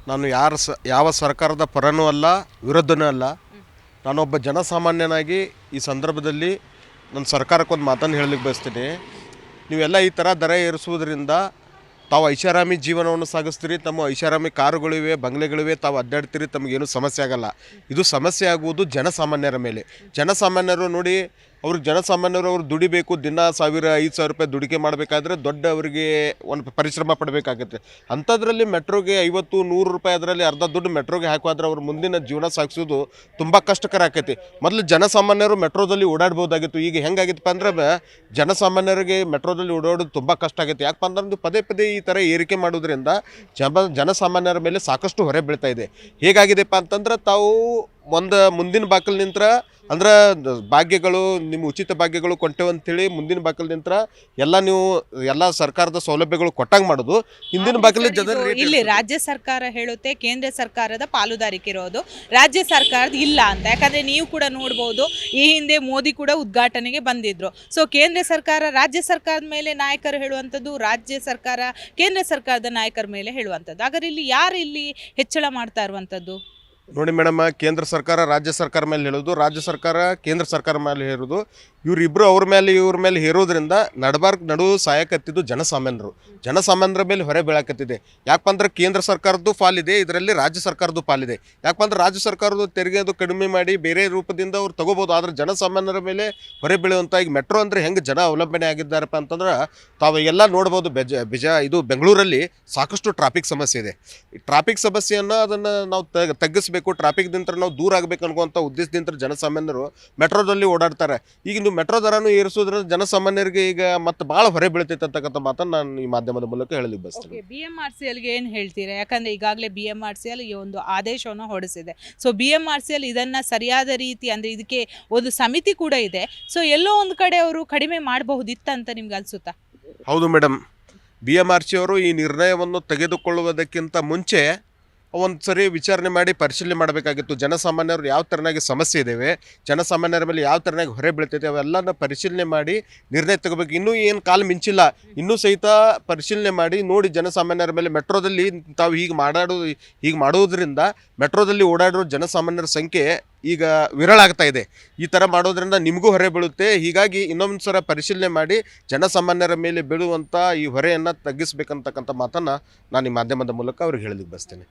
ನಾನು ಯಾವ ಸರ್ಕಾರದ ಪರನೂ ಅಲ್ಲ, ವಿರುದ್ಧನೂ ಅಲ್ಲ. ನಾನೊಬ್ಬ ಜನಸಾಮಾನ್ಯನಾಗಿ ಈ ಸಂದರ್ಭದಲ್ಲಿ ನನ್ನ ಸರ್ಕಾರಕ್ಕೊಂದು ಮಾತನ್ನು ಹೇಳಲಿಕ್ಕೆ ಬಯಸ್ತೀನಿ. ನೀವೆಲ್ಲ ಈ ಥರ ದರ ಏರಿಸುವುದರಿಂದ ತಾವು ಐಷಾರಾಮಿ ಜೀವನವನ್ನು ಸಾಗಿಸ್ತೀರಿ, ತಮ್ಮ ಐಷಾರಾಮಿ ಕಾರುಗಳಿವೆ, ಬಂಗ್ಲೆಗಳಿವೆ, ತಾವು ಅಡ್ಡಾಡ್ತೀರಿ, ತಮಗೇನು ಸಮಸ್ಯೆ ಆಗಲ್ಲ. ಇದು ಸಮಸ್ಯೆ ಆಗುವುದು ಜನಸಾಮಾನ್ಯರ ಮೇಲೆ. ಜನಸಾಮಾನ್ಯರು ನೋಡಿ, ಜನಸಾಮಾನ್ಯರು ಅವ್ರು ದುಡಿಬೇಕು, ದಿನ 1000-5000 ರೂಪಾಯಿ ದುಡಿಕೆ ಮಾಡಬೇಕಾದ್ರೆ ದೊಡ್ಡ ಅವರಿಗೆ ಒಂದು ಪರಿಶ್ರಮ ಪಡಬೇಕಾಗುತ್ತೆ. ಅಂಥದ್ರಲ್ಲಿ ಮೆಟ್ರೋಗೆ 50-100 ರೂಪಾಯಿ, ಅದರಲ್ಲಿ ಅರ್ಧ ದುಡ್ಡು ಮೆಟ್ರೋಗೆ ಹಾಕುವಾದ್ರೆ ಅವ್ರ ಮುಂದಿನ ಜೀವನ ಸಾಗಿಸೋದು ತುಂಬ ಕಷ್ಟಕರ ಆಕೈತಿ. ಮೊದಲು ಜನಸಾಮಾನ್ಯರು ಮೆಟ್ರೋದಲ್ಲಿ ಓಡಾಡ್ಬೋದಾಗಿತ್ತು. ಈಗ ಹೆಂಗಾಗಿತ್ತಪ್ಪ ಅಂದ್ರೆ ಜನಸಾಮಾನ್ಯರಿಗೆ ಮೆಟ್ರೋದಲ್ಲಿ ಓಡಾಡೋದು ತುಂಬ ಕಷ್ಟ ಆಗೈತೆ. ಯಾಕಪ್ಪ ಅಂದ್ರೆ ಪದೇ ಪದೇ ಈ ಥರ ಏರಿಕೆ ಮಾಡೋದ್ರಿಂದ ಜನಸಾಮಾನ್ಯರ ಮೇಲೆ ಸಾಕಷ್ಟು ಹೊರೆ ಬೀಳ್ತಾ ಇದೆ. ಹೇಗಾಗಿದೆಪ್ಪ ಅಂತಂದ್ರೆ, ತಾವು ಮುಂದಿನ ಬಾಕಲ್ ನಿಂತ್ರ ಅಂದ್ರೆ ಭಾಗ್ಯಗಳು, ನಿಮ್ಮ ಉಚಿತ ಭಾಗ್ಯಗಳು ಕೊಂಟೇವಂತೇಳಿ ಮುಂದಿನ ಬಾಕಲ್ ನಿಂತ್ರ ಎಲ್ಲ ಸರ್ಕಾರದ ಸೌಲಭ್ಯಗಳು ಕೊಟ್ಟಂಗೆ ಮಾಡೋದು. ಹಿಂದಿನ ಬಾಕಲ್ ಇಲ್ಲಿ ರಾಜ್ಯ ಸರ್ಕಾರ ಹೇಳುತ್ತೆ ಕೇಂದ್ರ ಸರ್ಕಾರದ ಪಾಲುದಾರಿಕೆ ಇರೋದು, ರಾಜ್ಯ ಸರ್ಕಾರದ ಇಲ್ಲ ಅಂತ. ಯಾಕಂದ್ರೆ ನೀವು ಕೂಡ ನೋಡ್ಬೋದು, ಈ ಹಿಂದೆ ಮೋದಿ ಕೂಡ ಉದ್ಘಾಟನೆಗೆ ಬಂದಿದ್ರು. ಸೊ ಕೇಂದ್ರ ಸರ್ಕಾರ ರಾಜ್ಯ ಸರ್ಕಾರದ ಮೇಲೆ ನಾಯಕರು ಹೇಳುವಂಥದ್ದು, ರಾಜ್ಯ ಸರ್ಕಾರ ಕೇಂದ್ರ ಸರ್ಕಾರದ ನಾಯಕರ ಮೇಲೆ ಹೇಳುವಂಥದ್ದು. ಹಾಗಾದ್ರೆ ಇಲ್ಲಿ ಯಾರು ಇಲ್ಲಿ ಹೆಚ್ಚಳ ಮಾಡ್ತಾ ಇರುವಂಥದ್ದು? ನೋಡಿ ಮೇಡಮ್, ಕೇಂದ್ರ ಸರ್ಕಾರ ರಾಜ್ಯ ಸರ್ಕಾರ ಮೇಲೆ ಹೇಳೋದು, ರಾಜ್ಯ ಸರ್ಕಾರ ಕೇಂದ್ರ ಸರ್ಕಾರ ಮೇಲೆ ಹೇರೋದು, ಇವರಿಬ್ಬರು ಇವ್ರ ಮೇಲೆ ಹೇರೋದ್ರಿಂದ ನಡು ಸಾಯಕತ್ತಿದ್ದು ಜನಸಾಮಾನ್ಯರ ಮೇಲೆ ಹೊರೆ ಬೀಳಕತ್ತಿದೆ. ಯಾಕಪ್ಪ ಅಂದ್ರೆ ಕೇಂದ್ರ ಸರ್ಕಾರದ್ದು ಪಾಲಿದೆ, ಇದರಲ್ಲಿ ರಾಜ್ಯ ಸರ್ಕಾರದ್ದು ಪಾಲಿದೆ. ಯಾಕಪ್ಪ ಅಂದ್ರೆ ರಾಜ್ಯ ಸರ್ಕಾರದ್ದು ತೆರಿಗೆ ಅದು ಕಡಿಮೆ ಮಾಡಿ ಬೇರೆ ರೂಪದಿಂದ ಅವ್ರು ತಗೋಬೋದು, ಆದರೆ ಜನಸಾಮಾನ್ಯರ ಮೇಲೆ ಹೊರೆ ಬೀಳುವಂಥ ಈಗ ಮೆಟ್ರೋ ಅಂದರೆ ಹೆಂಗೆ ಜನ ಅವಲಂಬನೆ ಆಗಿದ್ದಾರಪ್ಪ ಅಂತಂದ್ರೆ ತಾವು ಎಲ್ಲ ನೋಡ್ಬೋದು. ಇದು ಬೆಂಗಳೂರಲ್ಲಿ ಸಾಕಷ್ಟು ಟ್ರಾಫಿಕ್ ಸಮಸ್ಯೆ ಇದೆ. ಈ ಟ್ರಾಫಿಕ್ ಸಮಸ್ಯೆಯನ್ನು ಅದನ್ನು ನಾವು ತಗ್ಗಿಸ್ಬೇಕು, ಟ್ರಾಫಿಕ್ದಿಂದ ನಾವು ದೂರ ಆಗಬೇಕು ಅನ್ನುವಂಥ ಉದ್ದೇಶದಿಂದ ಜನಸಾಮಾನ್ಯರು ಮೆಟ್ರೋದಲ್ಲಿ ಓಡಾಡ್ತಾರೆ. ಈಗ ನೀವು ಮೆಟ್ರೋ ದರನು ಏರಿಸೋದ್ರಿಂದ ಜನಸಾಮಾನ್ಯರಿಗೆ ಈಗ ಮತ್ತೆ ಭಾಳ ಹೊರೆ ಬೀಳ್ತೈತೆ ಅಂತಕ್ಕಂಥ ಮಾತನ್ನು ನಾನು ಈ ಮಾಧ್ಯಮದ ಮೂಲಕ ಹೇಳಲಿಕ್ಕೆ ಬಯಸ್ತೀನಿ. BMRCLಗೆ ಏನು ಹೇಳ್ತೀರಾ? ಯಾಕಂದರೆ ಈಗಾಗಲೇ BMRCL ಈ ಒಂದು ಆದೇಶವನ್ನು ಹೊರಡಿಸಿದೆ. ಸೊ BMRCL ಇದನ್ನು ಸರಿಯಾದ ರೀತಿ, ಅಂದರೆ ಇದಕ್ಕೆ ಒಂದು ಸಮಿತಿ ಕೂಡ ಇದೆ. ಸೊ ಎಲ್ಲೋ ಒಂದು ಕಡೆ ಅವರು ಕಡಿಮೆ ಮಾಡಬಹುದಿತ್ತಂತ ನಿಮ್ಗೆ ಅನಿಸುತ್ತಾ? ಹೌದು ಮೇಡಮ್, BMRC ಅವರು ಈ ನಿರ್ಣಯವನ್ನು ತೆಗೆದುಕೊಳ್ಳುವುದಕ್ಕಿಂತ ಮುಂಚೆ ಒಂದು ಸರಿ ವಿಚಾರಣೆ ಮಾಡಿ ಪರಿಶೀಲನೆ ಮಾಡಬೇಕಾಗಿತ್ತು. ಜನಸಾಮಾನ್ಯರು ಯಾವ ಥರನಾಗಿ ಸಮಸ್ಯೆ ಇದ್ದಾವೆ, ಜನಸಾಮಾನ್ಯರ ಮೇಲೆ ಯಾವ ಥರನಾಗಿ ಹೊರೆ ಬೀಳ್ತೈತೆ, ಅವೆಲ್ಲನ ಪರಿಶೀಲನೆ ಮಾಡಿ ನಿರ್ಣಯ ತಗೋಬೇಕು. ಇನ್ನೂ ಏನು ಕಾಲ ಮಿಂಚಿಲ್ಲ, ಇನ್ನೂ ಸಹಿತ ಪರಿಶೀಲನೆ ಮಾಡಿ ನೋಡಿ ಜನಸಾಮಾನ್ಯರ ಮೇಲೆ ಮೆಟ್ರೋದಲ್ಲಿ ತಾವು ಹೀಗೆ ಮಾಡೋದ್ರಿಂದ ಮೆಟ್ರೋದಲ್ಲಿ ಓಡಾಡೋ ಜನಸಾಮಾನ್ಯರ ಸಂಖ್ಯೆ ಈಗ ವಿರಳ ಆಗ್ತಾ ಇದೆ. ಈ ಥರ ಮಾಡೋದ್ರಿಂದ ನಿಮಗೂ ಹೊರೆ ಬೀಳುತ್ತೆ. ಹೀಗಾಗಿ ಇನ್ನೊಂದು ಸಲ ಪರಿಶೀಲನೆ ಮಾಡಿ ಜನಸಾಮಾನ್ಯರ ಮೇಲೆ ಬೀಳುವಂಥ ಈ ಹೊರೆಯನ್ನು ತಗ್ಗಿಸ್ಬೇಕಂತಕ್ಕಂಥ ಮಾತನ್ನು ನಾನು ಈ ಮಾಧ್ಯಮದ ಮೂಲಕ ಅವ್ರಿಗೆ ಹೇಳಲಿಕ್ಕೆ ಬಯಸ್ತೇನೆ.